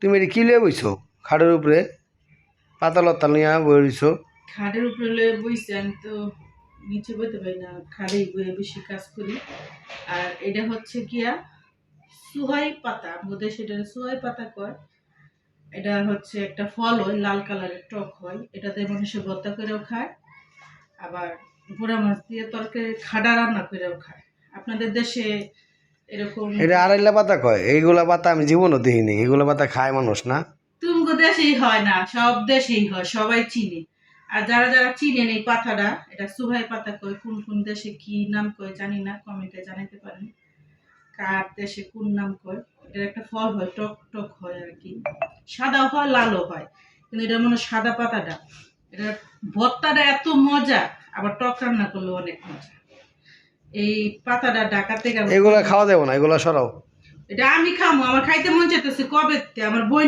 তুমি এটা কি লিয়ে বইছো খাটের উপরে পাতা লতা নিয়ে বই রইছো খাটের উপরে লয়ে বইছি আমি তো নিচে বইতে পারি না খাটেই বয়ে বেশি কাজ করি আর এটা হচ্ছে গিয়া সুহাই পাতা আমাদের সেটা সুহাই পাতা কয় এটা হচ্ছে একটা ফল হয় লাল কালারের টক হয় এটাতে মানুষে ভর্তা করেও খায় আবার পোড়া মাছ দিয়ে তরকারি খাডা রান্না করেও খায় আপনাদের দেশে এরকম এটা আড়াইলা পাতা কয় এইগুলা পাতা আমি জীবনও দেখিনি এগুলা পাতা খায় মানুষ না তুমগো দেশেই হয় না সব দেশেই হয় সবাই চিনে আর যারা যারা চিনেন এই পাতাটা এটা সুহাই পাতা কয় কোন কোন দেশে কি নাম কয় জানি না কমেন্টে জানাতে পারেন কার দেশে কোন নাম কয় এটার একটা ফল হয় টক টক হয় আর কি সাদাও হয় লালও হয় কিন্তু এটা মনে হয় সাদা পাতাটা এটা ভর্তাটা এত মজা আবার টক রান্না করলে অনেক মজা এই পাতাটা ঢাকাতে এগুলা খাওয়া যাবে না এগুলা সরাও এটা আমি খামো আমার খাইতে মন চাইতেছে কবে আমার বই